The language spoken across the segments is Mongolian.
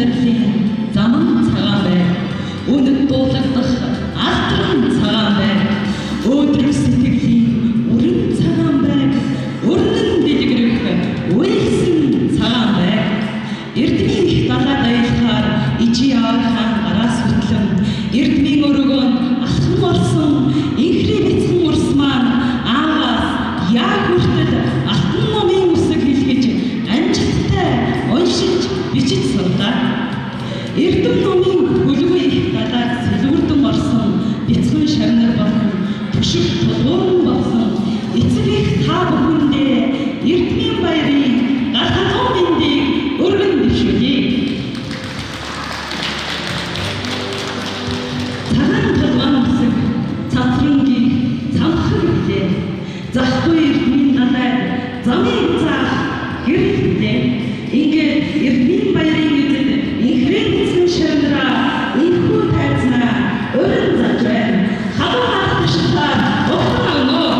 амьдралын зам цагаан байг. Үнэт дуулагдах алтран цагаан байг. Өөдрөг сэтгэлийн өрн цагаан байг. Өрнөн дэлгэрэх үйлсэн цагаан байг. Эрдмийн их далайд аялахаар ижи аав хаан гараас хөтлөн эрдмийн өргөөн алхан болсон инхри бяцхан урс маань ааваас яг хүртэл алтан номын үсэг хэлгэж амжилттай уншиж бичиж суулаа. Эрдэм номын хөлгүй их далайд сэлгүрдэн орсон бяцхан шавнар болон түшиг тулгуурн болсон эцэг их та бүхэндээ эрдмийн баярын галхалган мэндийг өргөн дэвшүүлье. Цагаан толгойн үсэг цацрангийн цамхаг билээ. Захгүй эрдмийн далайд замыг заах хэрэглээ. Ингээд эрдмийн баярын эзэд инхрэн эзэн шавнараа инхүү тайзнаа өрн заж байна. Халуун хаалт тушаалаар ухтан өгнө.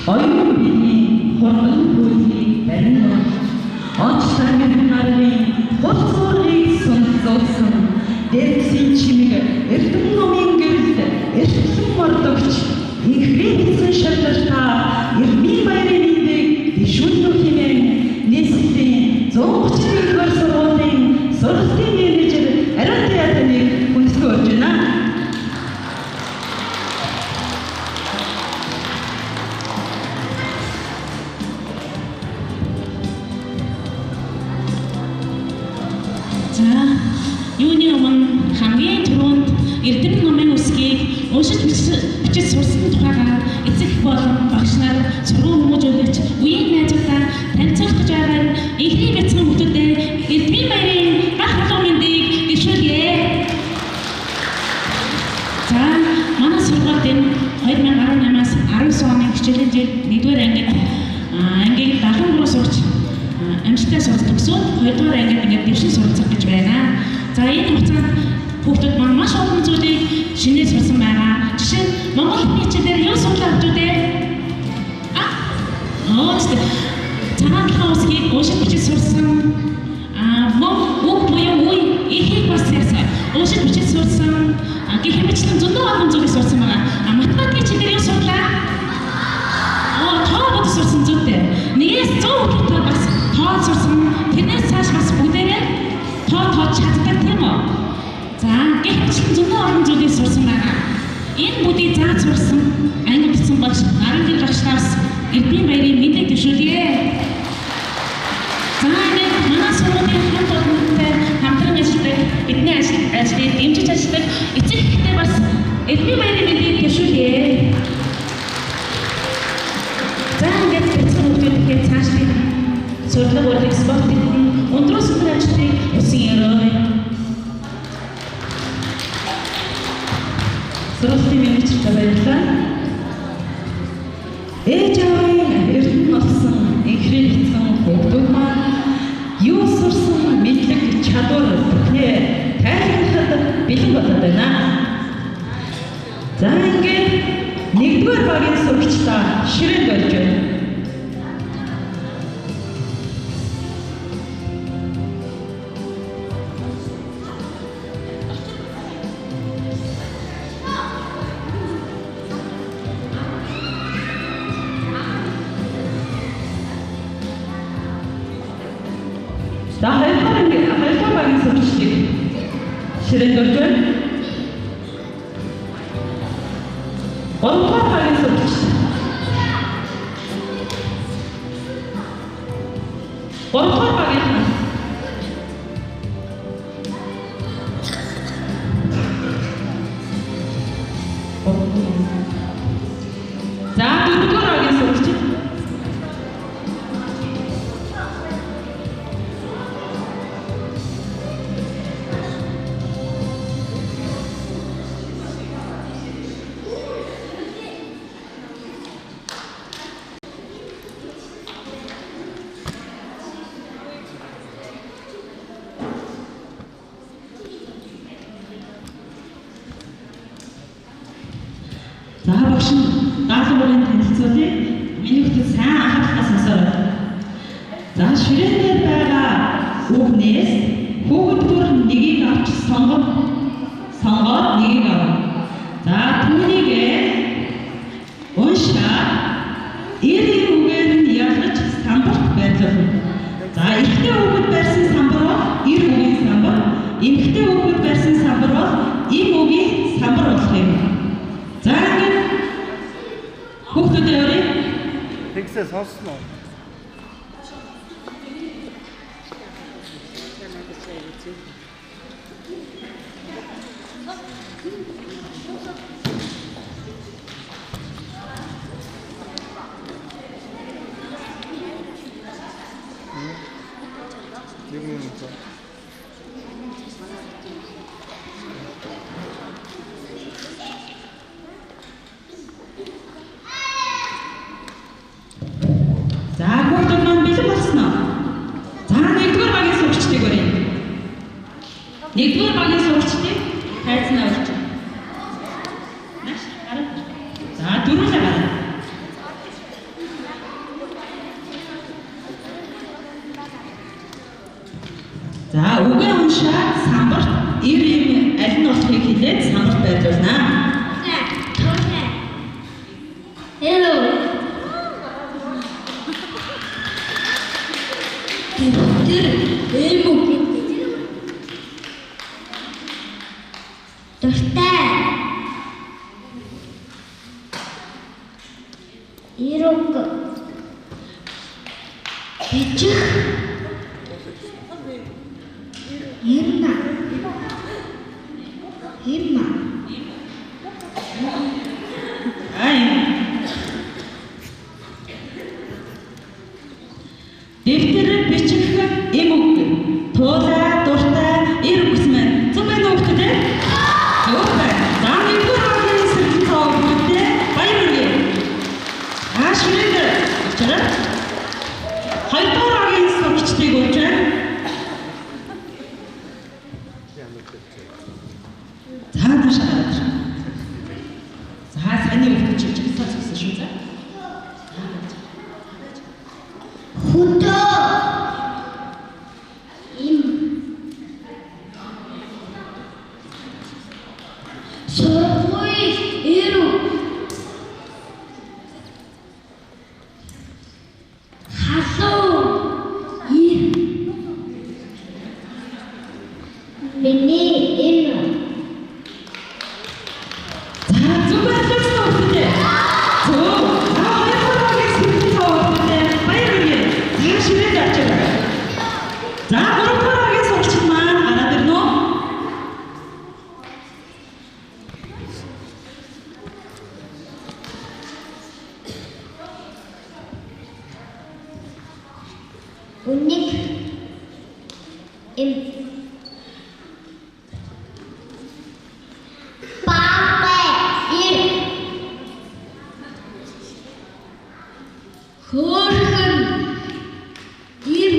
Оюун биений хурдан хөлийг барин онцлог нарын хурцуурыг сонцолсон дэрсийн чимэг эрдэм номын гэрэлд эртлэн мордогч ихрээдсэн шалгалтаа Эрдмийн баярын мэндийг ишүүлнө хэмээн нийслэлийн 130-р сургуулийн сургалтын менежер Ариун театрыг хүндэтгэж байна. Юуны өмнө хамгийн түрүүнд Эрдэм номын үсгийг уншиж бичиж сурсан тухайгаар эцэг болон багш нар сургууль хүмүүжүүлэгч үеийн найзуудаа танилцуулах гэж байгаа ихний бяцхан хүмүүстээ Эрдмийн баярын гал халуун мэндийг дэвшүүлье. За манай сургуульд 2018-аас 19 оны хичээлийн жил 1-р ангийг 73 сурч амжилттай сурч төгсөөд 2-р ангид ингээд дэвшин суралцах гэж байна. За энэ хугацаанд хүүхдүүд маань маш олон зүйлийг шинээр сурсан байгаа. Жишээ нь Монгол хэлний хичээлээр юу судлаа хүүхдүүдээ? Цагаан талхын үсгийг уушиг бичиж сурсан. Үг буюу үе ихийг бас яасан. Уушиг бичиж сурсан. Гэх мэтлэн зөндөө олон зүйлийг сурсан байгаа. Математикийн хичээлээр юу судлаа? Тоо бод сурсан зүйтэй. Нэгээс 100 хүртэл бас тоо сурсан. Тэрнээс цааш бас бүгдээрээ тоо чаддаг тийм үү? За гэх мэтлэн зөндөө олон зүйлийг сурсан байгаа. Энэ бүгдийг зааж сурсан анги бичсэн багш Нарангын багшлаас Эрдмийн баярын мэндийг дэвшүүлье. За ингээд манай сургуулийн хамт олонтой хамтран ажилладаг бидний ажлыг дэмжиж ажилладаг эцэг эхтэй бас Эрдмийн баярын мэндийг дэвшүүлье. За ингээд бяцхан хүмүүстэй цаашлын сурлаг урлагч спортын өндрөөс өндөр ажлыг усан ярой. Сургуулийн менежертэй баярлалаа. Ээж аавын эрдэнэ болсон ихрээ хэцэн хүүхдүүд маань юу сурсан мэдлэг чадвар бүхнээ тайлбарлахад бэлэн болоод байна. За ингээд 1-р багийн сурагчдаа ширээнд болж байна. За хоёрдугаар багийн сурагчдыг ширээнд болж байна. 3-р багийн сурагч. 3-р багийн За 4-р багийн сурагч. За багш даалгаврын танилцуулъя. Миний хүүхэд сайн анхааралтай сонсоорой. За ширээнээр байгаа үгнээс хүүхэд бүр нэгийг авч сонгоод нэгийг авна. За түүнийг уншаад эрийн үгээр нь ялгаж самбарт байрлуулна. За эрэгтэй хүүхэд барьсан самбар бол эр үгийн самбар, эмэгтэй хүүхэд барьсан самбар бол эм үгийн самбар болох юм. За ингээд хүүхдүүдээ өрөө. Тэгсээ сонсно уу? За хүүхдүүд маань бэлэн болсон уу? За 1-р багийн сурагчдыг өрөө. 1-р багийн сурагчдыг тайзнаа өрч. Маш хараа. За дөрвөлээ гараа. үгээ уншаад самбарт ир юм аль нь болохыг хэлээд самбарт байрлуулнаа. Hello. Тэр эмэг. Дуртай. Ирок. Бичих. Имма. Имма. Дэвтэр бичих эм үг. Туулаа, дуртай, ир үгс маань. Зөв байна уу хөлтэй? Зөв байна. За нэгдүгээр хоолойн сэргэлэн цаа хөлтэй баяр хүргэе. Ширээд очроо. Хоёрдугаар хоолойн сэргэлчдийг урьж байна. За таашаа гараад. За саний өвдөж чигсаа зогсон шүү за. Хүдөө. Сургууль ирүү. Халуу ир. Миний энэ. За зөв байлаа хөлтэй. Зөв. За хоёрдугаар хоолойн сэргэлэн цаа хөлтэй баяр хүргэе. За ширээд очроо. За гуравдугаар хоолойн сэргэлч маань гараад ирнэ үү? Уник им папа ир хөөрхөн им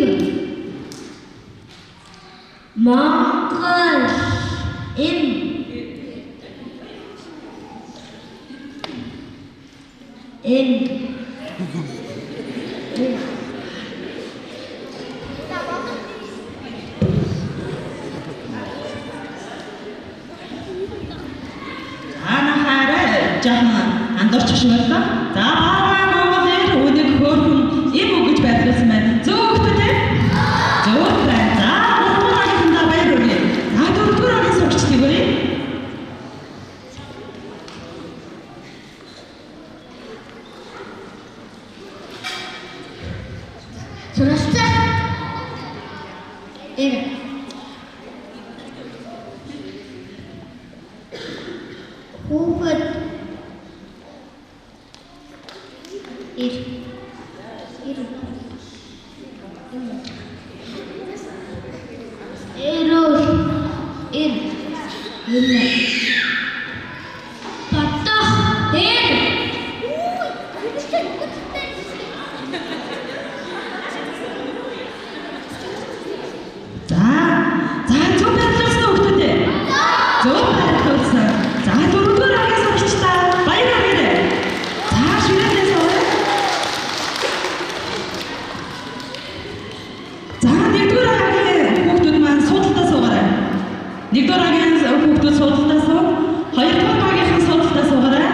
Монгол им Жаахан андуурч шиг байлаа. За бааваа Монголын үүнийг хөөрхөн эм үг гэж байрлуулсан байна. Зөв хөлтэй. Зөв байна. За гуравдугаар хоолойн баяр хүргэе. За дөрөвдүгээр хоолойн сэргэлчдийг өрье. Суралцаа. Эр. Хүүхэд. Ир. Ир. Эрүүл. Ир. Үнэ. Батах. Эр. За зөв байрлуулсан хөлтэй. Зөв байрлуулсан. За дөрөвдүгээр хоолойн сэргэлчдээ баяр хүргэе. За ширээдээ сууя. За нэгдүгээр хоолойн хүүхдүүд маань суудалтаа суугаарай. Нэгдүгээр хоолойн хүүхдүүд суудалтаа суу. Хоёрдугаар багийнхан суудалтаа суугаарай.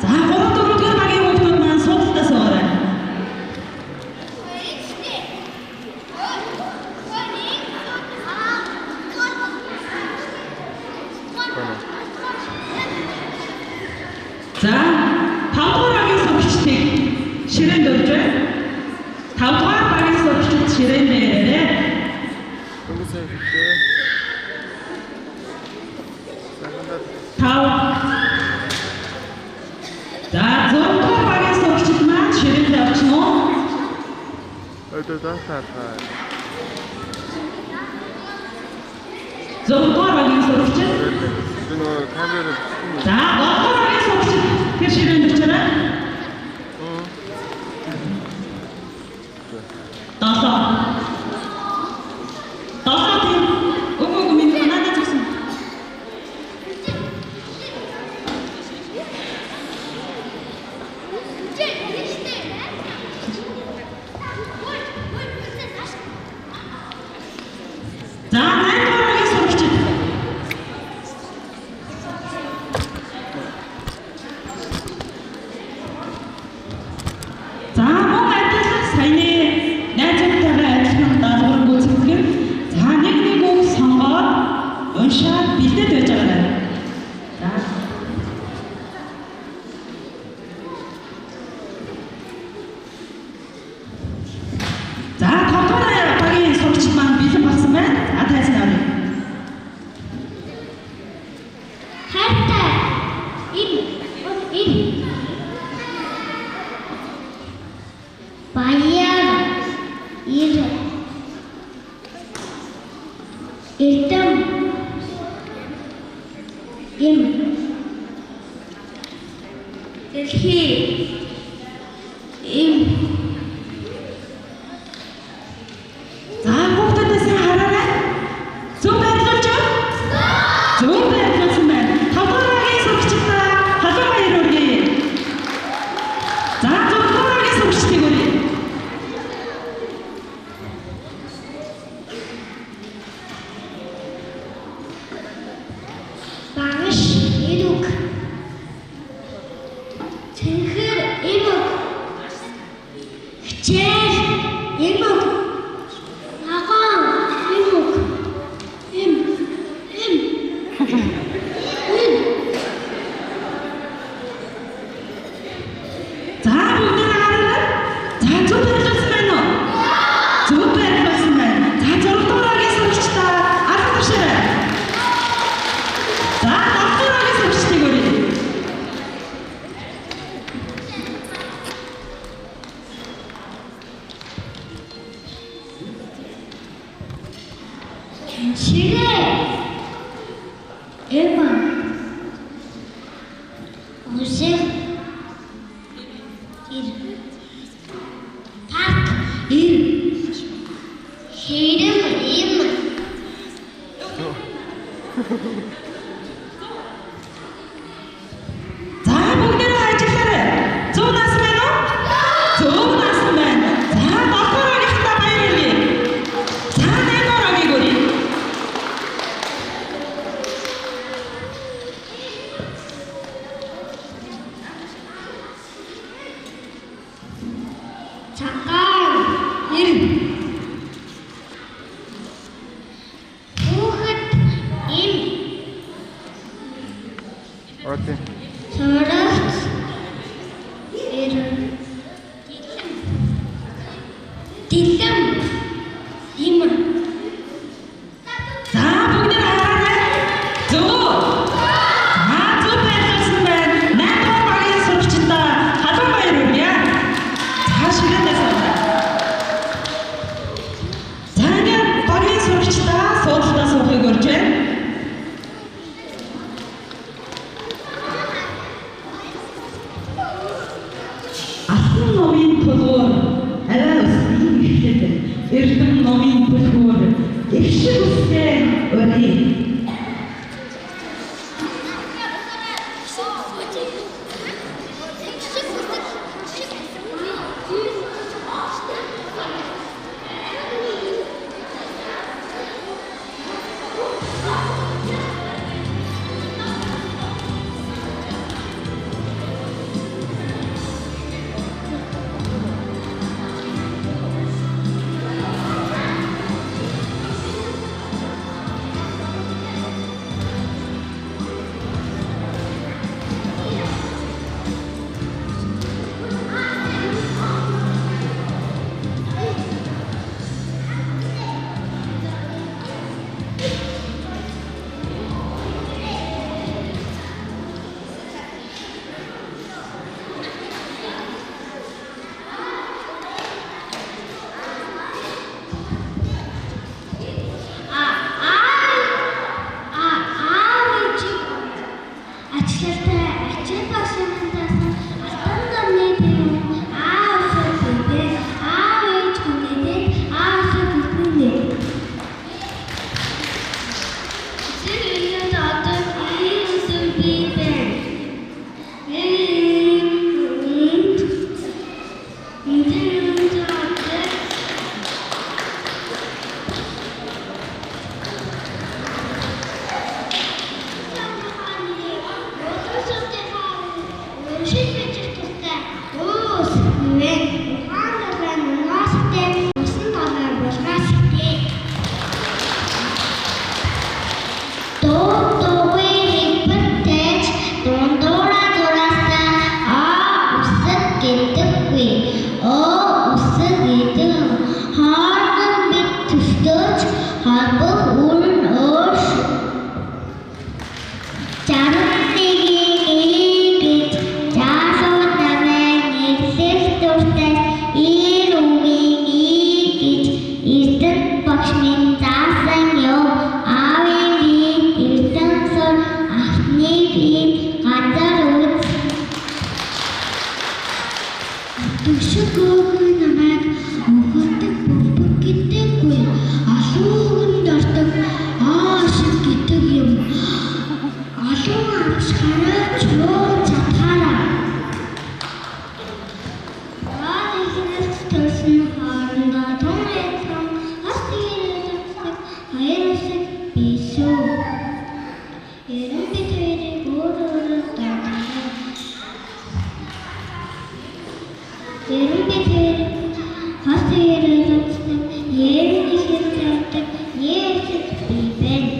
За гурав дөрөвдүгээр багийн хүүхдүүд маань суудалтаа суугаарай. За 5 дугаар багийн сувгчдыг ширээнд өрж байна. 5 дугаар багийн сувгчид ширээнд ирээрэй. Тав. За 6 дугаар багийн сувгчид маань ширээнд орчихно уу? Зургаар багийн сувгчид. За 3 дугаар багийн сувгчид тэр ширээнд орчаарай. 7. За бэлдээд байж байгаа даа. За. За, 5 дугаар багийн сурагчид маань бэлэн болсон байна. За, тайсан авъя. хайртай энэ баяр эрдэм дэлхий За, хүүхдүүдээ сайн хараарай. Зөв байрлуулж байна. Зөв байрлуулсан байна. 5 дугаар багийн сурагчдаа халуун баяр хүргэе. За, 6 дугаар багийн сурагчдыг хүргэе. багш эрүг цэнхэр эмэг хичээл эмэг наган эмэг За, бүгдээ хараарай. За, зөв байрлуулсан байна уу? Зөв байрлуулсан байна. За, 6 дугаар багийн сурагчдаа алга тушаарай. За, 7 дугаар багийн сурагчдыг хүргэе. ширээ эмэг усэг парк хэрэм За, бүгдээ ажиглаарай. Зөв наасан байна уу? Зөв наасан байна. За, 7 дугаар багийнхаа баяр хүргэе. За, 8 дугаар багийг хүргэе. цагаан хүүхэд Окей. сурагч дэлэм За, бүгдээ хараарай. Зөв. За, зөв байрлуулсан байна. 8 дугаар багийн сурагчдаа халуун баяр хүргэе. За, ширээнээс аваа. За, ингээд багийн сурагчдаа суудлаа суухыг урьж байна. Зарим нэг гэж заасууд намайг эглэх дуртай ирүүгийн гэж эрдэн багш минь заасан ёо аавын би эрдэн сур ахны би газар үз Төшгөөгөө намайг өгөөдөг бүгд гэдэггүй алууганд ордог шиг гэдэг юм алуу амсгараа чөө цатаараа Ихнээс төрсөн хоорондоо тун ярьсан бас тийрэлцэх хоёр усыг бишүү Эрен бид хоёрыг өөрөөр дагуулсан Эрен бид хоёрыг бас тийрэлцэх Эрен ихэнх тавьдаг Есүс би байна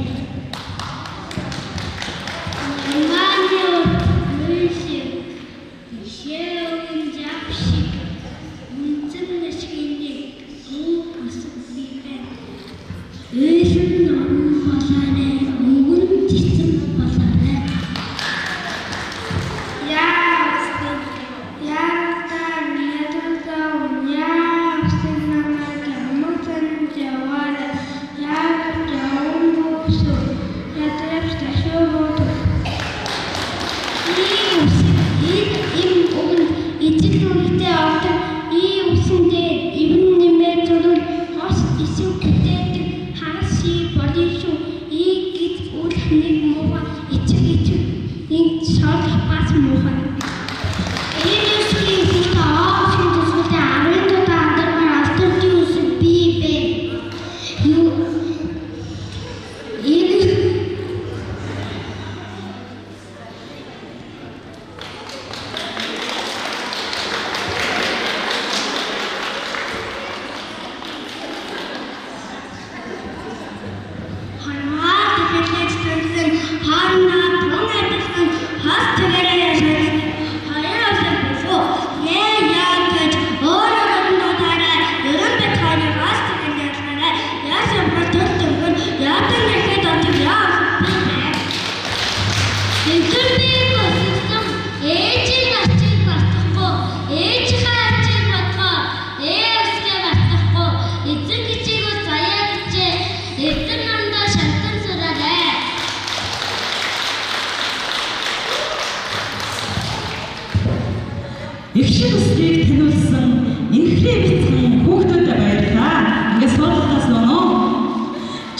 Их шиг үсгийг таниулсан инхрээ бицхан хүүхдүүдэд баярлалаа. Ингээд суулгахаас өнөө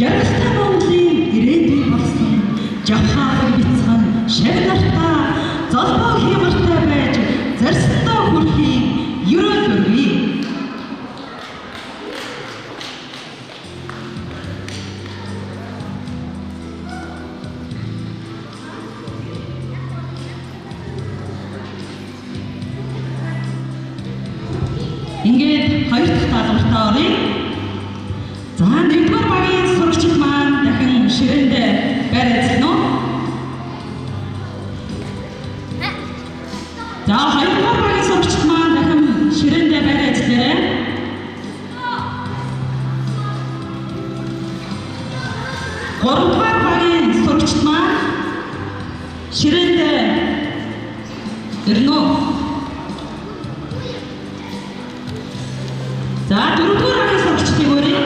жаргалтай Монголын ирээдүй болсон жавхааг бицхан шагнартаа золбоо хямартай байж зарсандаа хүрэхийг ерөөлөрвий. Ингээд хоёр дахь даалгавартаа оръё. За нэгдүгээр багийн сурагчид маань дахин ширээнд барайцсан уу? За хоёрдугаар багийн сурагчид маань дахин ширээнд барайцлаа. Гуравдугаар багийн сурагчид маань ширээнд ирнэ. За дөрөвдүгээр багийн сурагчдыг өрье.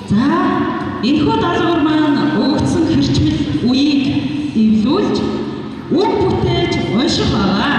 За энэхүү даалгавар маань өгөгдсөн хэрчмэл үеийг эвлүүлж үг бүтээж унших байгаа.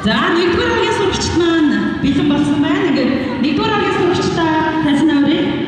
За нэгдүгээр ангийн сурагчид маань бэлэн болсон байна. Ингээд нэгдүгээр ангийн сурагчдаа таньснаа өрөө.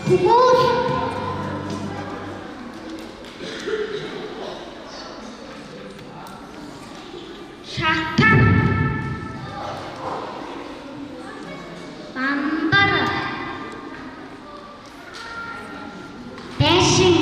Хүмүүс шатан бамбар бэшин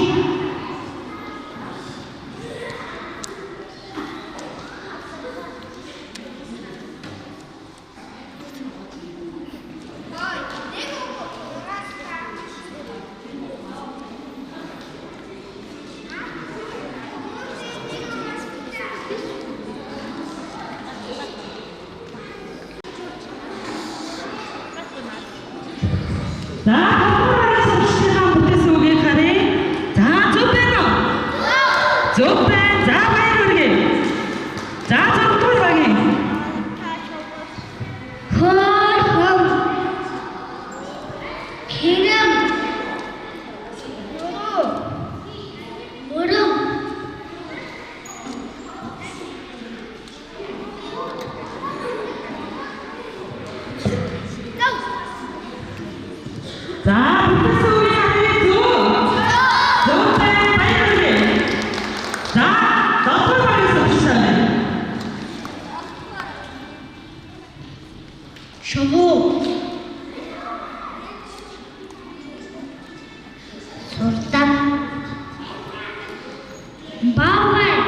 За хамаагийн сурчлагын бүтэс үгийг харъя. За зөв байна уу? Зөв байна. За баяр хүргэе. За зөвхөн багийн. хоо хэрэм мөрөм За бүтэс үгийг харъя. Зөв байна. Баяр хүргэе. За зөвхөн багийн сурчлага. шовоо суртан баавар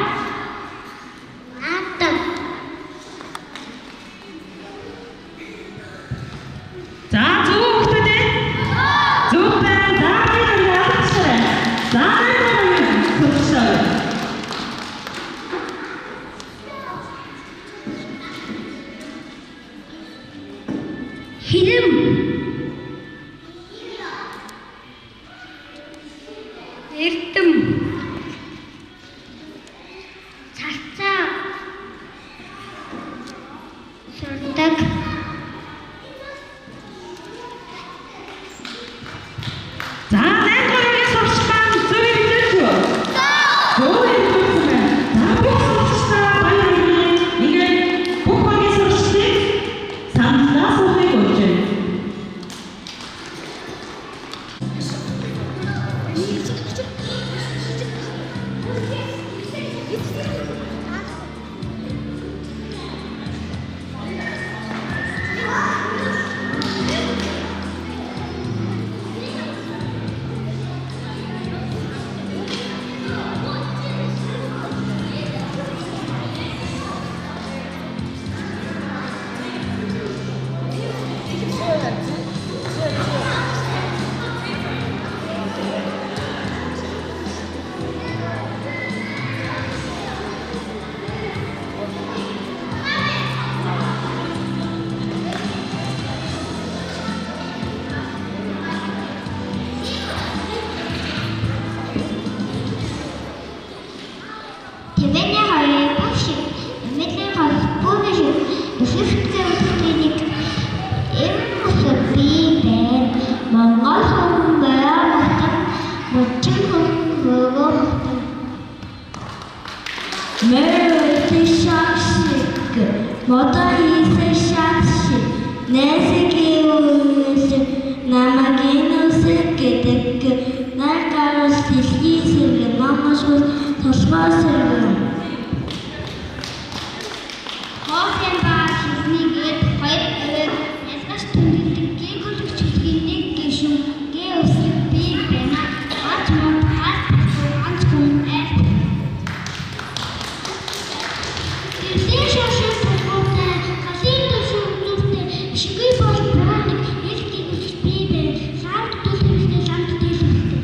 атан За зөв хөлтөд. Зөв байна. За баяр хүргэе. За баяр сурчлага. хэрэм эрдэм царцаа сурдаг За найдварыг сурчлаа. Зөв хэлж үү? Зөв хэлсэн байна. За бүх сурчлаа баяр хүргэе. Ингээд бүх багийн сурчлыг саналаа суухыг болж байна. Тэвэний хоёрын бүх шиг эмээлийн хол бүгд шиг өсөлттэй үсгэнийг эмэсээ бий байна. Монгол хүн байгаад мочин хүн өгөө мөрөд шашиг мода хийсэн шашиг нэсгийн үс намагийн үсэг гэдэг наркарс дэлхийсэрэг намаш тосмоос хоолын баг хийснийгээд хоёр авир язгаш тэмдэглэг гэгүүлэг чөлгийн нэг гишүүн гээ өсөг бий байна. Ач мод хас хүн эт Тэрдээ шашин төгөөтэй хасын төшөө нүртэй шигүй бол буудаг хэлхийг үсэж бий байна. Самт төлөвтэй самт төлөвтэй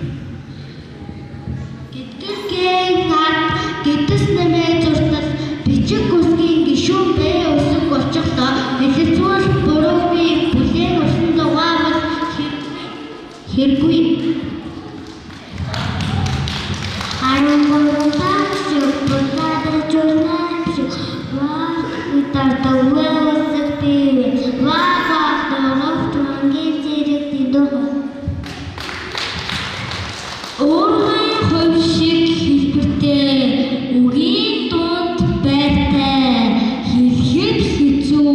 Гэтгэл над гэдэс нэмээ зуртал бичиг үсгийн гишүүн бэ өсөг болчихлоо. Хэлэлцүүл буруугүй бүлээн усан дугаамал хэргүй. Харин буруутай шүү буруутай журнал шүү ваа утартаа үсэг бий ваа дөрөвт мөнгөний зэрэг дидөө Өөрийн хувь шиг хэлбэртэй үгийн дунд байртай хэлэхэд хэцүү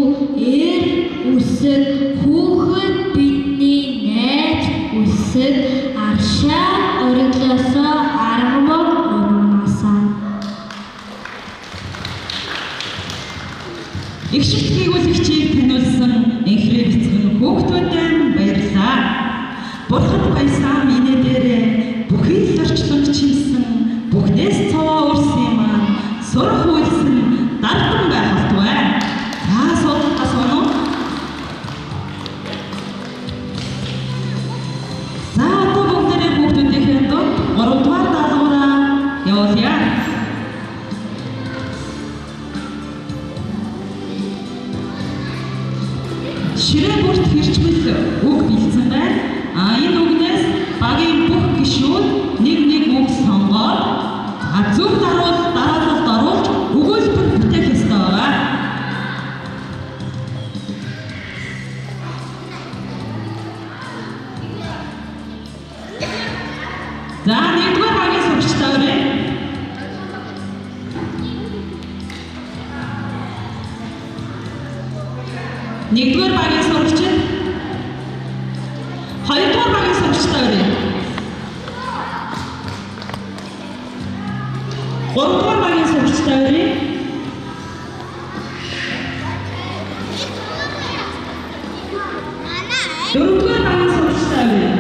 үсэг хүүхэд бидний найз үс хэсэг аршаа ориглосоо аргамаг урмаасаа. Их шигт хийгүүлэгчийг таниулсан инхрээ бяцхан хүүхдүүдэд баярлалаа. Бурхад баясаа минь дээрээ бүхий л орчлон чимсэн бүхнээс цаваа өрсөн маань сурах үйлсэн дардан байх болтугай. Асууно. За одоо бүгдээрээ хүүхдүүдийнхээ дунд 3 дугаар даалгавраа явуулъя. Ширээ бүрт хэрчмэл үг бэлдсэн байна. Энэ үгнээс багийн бүх гишүүд нэг үг сонгоод зөв дараалалд оруулж өгүүлбэр бүтээх ёстой байна. За 1-р багийн сурагчтай өрөө. 1-р багийн сурагч, 2-р багийн сурагчтай өрөө. 3-р багийн сурагчтай өрөө. 4-р багийн сурагчтай өрөө.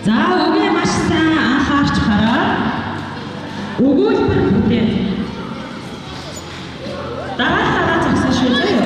За үгээ маш сайн анхаарч хараад өгүүлбэр бүтээн. Дараа зогсоо шүү дээ.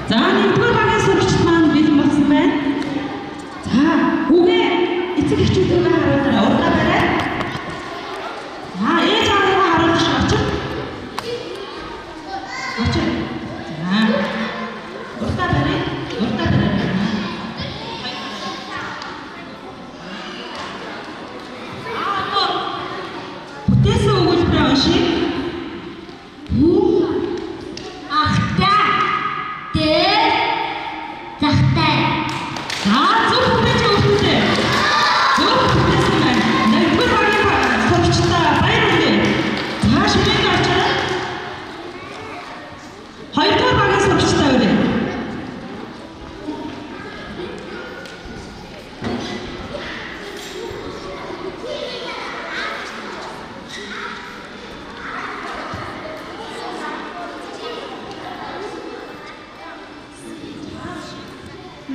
За 1-р багийн сурагчид маань бэлэн болсон байна. За үгээ эцэг эхчүүдээ харуулаарай. Урдаа барай. Ээж аваагаа харуулж очив. За урдаа барай. Бүтээсэн өгүүлбэрээ уншия.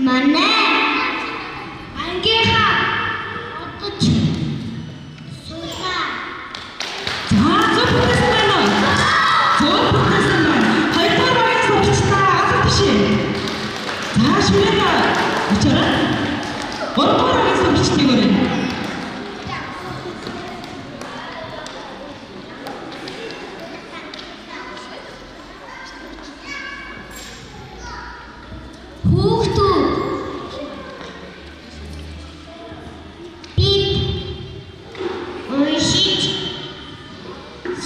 Манай ангийнхаа одож суулаа. За зөв бүтээсэн байна уу? Зөв бүтээсэн байна. 2-р багийн сурагчдаа алга тишээ. За шүрээ очороо. 3-р багийн сурагчдыг өрөө.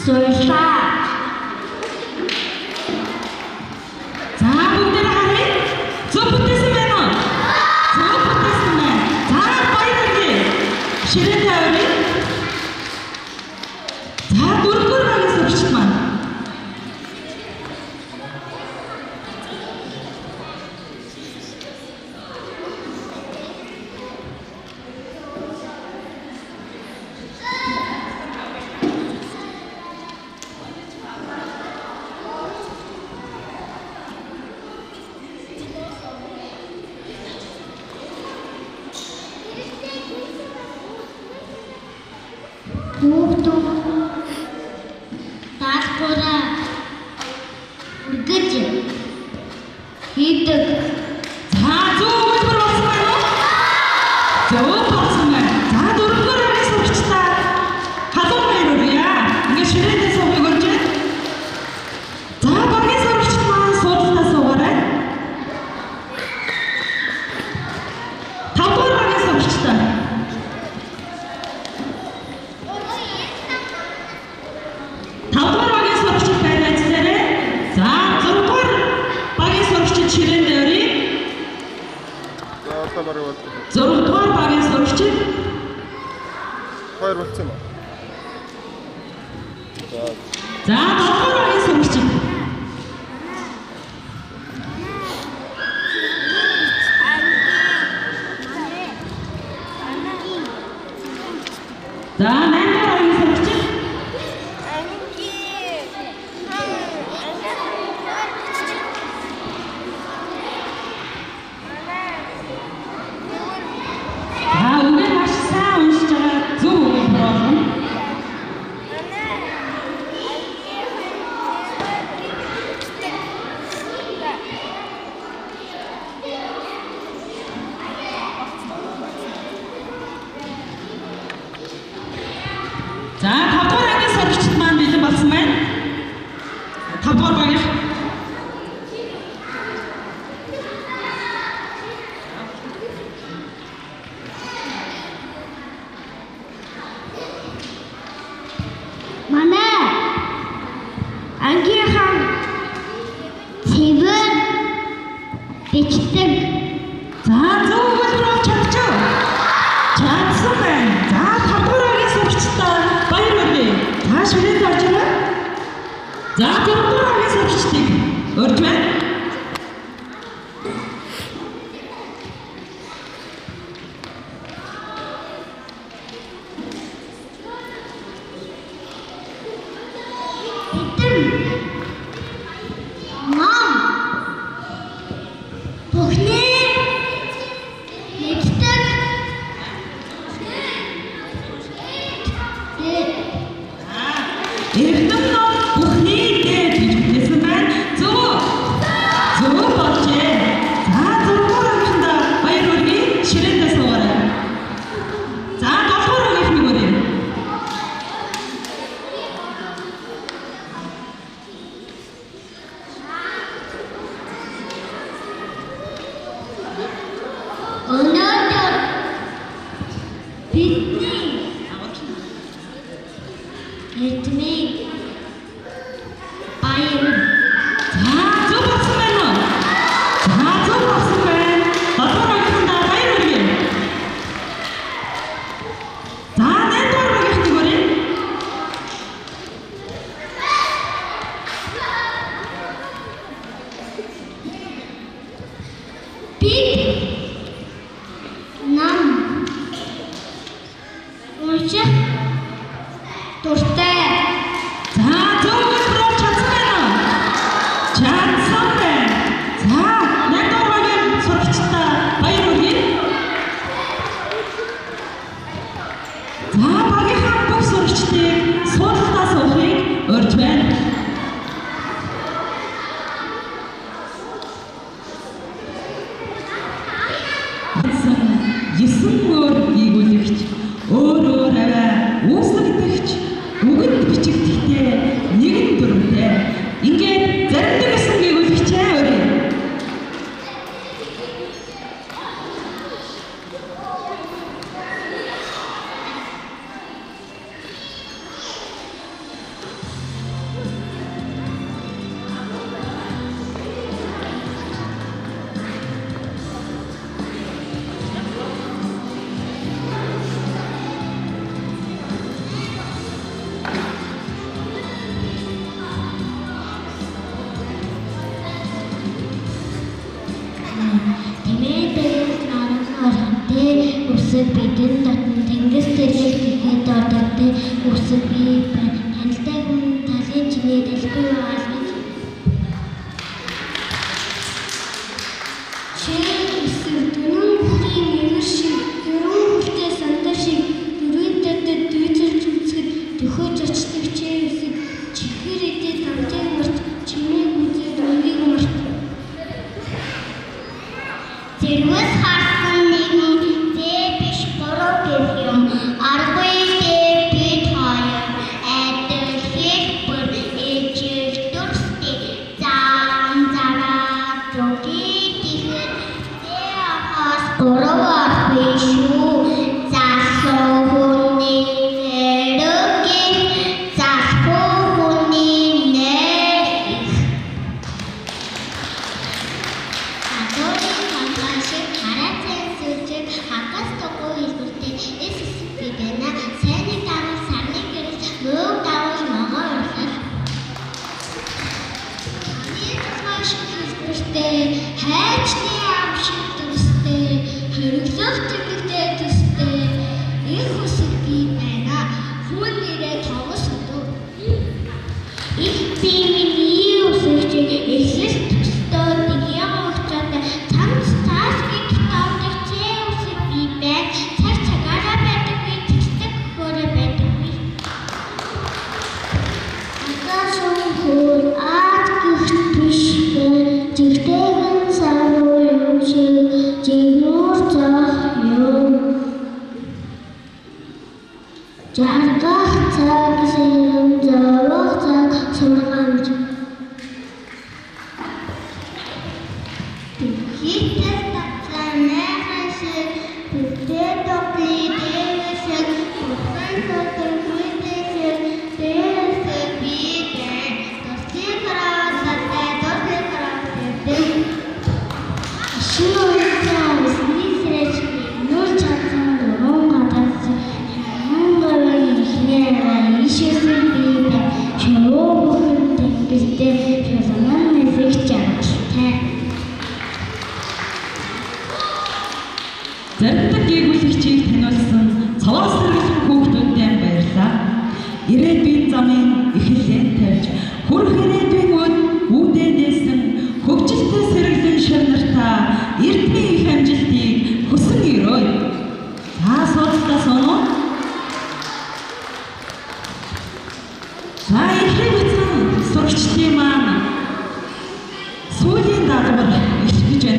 Суулаа. За бүгдээрээ харъя. Зөв бүтээсэн байна уу? Зөв бүтээсэн байна. За баярлалаа. Ширээтэй өрөө. За 4-р багийн сурагчид маань. бараг бол 6 дугаар багийн сурагчид 2 болсон юм уу? за 7 дугаар багийн сурагчид за 8 дугаар багийн сурагчид үгээр маш сайн уншиж байгаа зөв үг болгоно. За 5 дугаар ангийн сурагчид маань бэлэн болсон байна. 5 дугаар багийн манай ангийнхан цэвэр бичдэг. за зөв өгүүлбэр чадчих. Чадсан байна. За 5 дугаар ангийн сурагчдаа баяр хүргэе. Та ширээнд орж ирээ. За 4 дугаар ангийн сурагчдыг урьж байна. Мам бүхний мэддэг. Эрдэм ном бүхний дээд гэж хэлсэн байна. Зөв. Зөв болжээ. За 6 дугаар ангийнхандаа баяр хүргэе. Ширээндээ суугаарай. За 7 дугаар ангийнхныг өрье. Өнөөдөр бидний эрдмийн баяр За зөв болсон байна уу? За зөв болсон байна. 7 дугаар ангийнхандаа баяр хүргэе. За 8 дугаар ангийнхныг өрье. бид нам унших дуртай. За зөв өгүүлбэр чадсан байна уу? Чадсан байна. За 8 дугаар багийн сурагчдаа баяр хүргэе. За багийнхаа бүх сурагчдыг суулгатаа суухыг урьж байна. Есэн өөр гүйгүүлэгч өөр аваа үүсгэгдэгч үгэнд бичигдэхтэй нэгэн дүрмтэй ингээд заримдаг есэн гүйгүүлэгчээ өрье. Үсэг бидний дотн тэнгис зэрэг ихэд ордогтэй үсэг бий байна. Танилтай хүн талын чинээ дэлгүй ойлгож үсэг дөрвөн бүрийн нэмэр шиг дөрвөн бүртээ сандар шиг дөрвөн дэдэд дүйцэлж үзэхэд төхөж очдог үсэг чихэр идээд хамтын март чимээ үзээд өнгийг март зэрвэс харсан нэгэн биш бороо гэх юм аргүй бид хоёр адил хэлбэр ээж төстэй, хайчны амшиг төстэй, хориглох тэмдэгтэй төстэй, их хүсэл би байна. Хүн нэрээ тогос өдөө. Их би миний үсэгч эхлэл төстэй нэгэн хугацаатай цамц цаас гэж тавдаг цээ үсэг би байна. Цаг цагаараа байдаг би тэгтэг хөрөө байдаг би. Хөр аад гихт биш бай жигтэйгэн саруу юм шиг жигнуур цах юм жаргах цаг сэрэм зорох цаг сургамж хитэр татсан нэхэсэг бүтээ токи дэвэсэг утган сотор хүйтэсэг дэвэсэг бибэ тоски караататай тоски караататай шуурцаа снисрэч нуур чатсан дөрөн гадаас хангавын ихнээ ишэсэн бибэ чөөхөн тэнгистэй шалган нэсэг чагтай Заримдаг гэгүүлэгчийг таниулсан цаваас сэргэлэн хүүхдүүдтэй баярлалаа. Ирээдүйн замын эхлэлээ тавьж, хүрх ирээдүйн үүдээ нээсэн хөгжилтэй сэргэлэн шав нартаа эрдмийн их амжилтыг хүсэн өрөөе. За судалдаа соно. За ихэнх сурагчдын маань сүүлийн даалгавар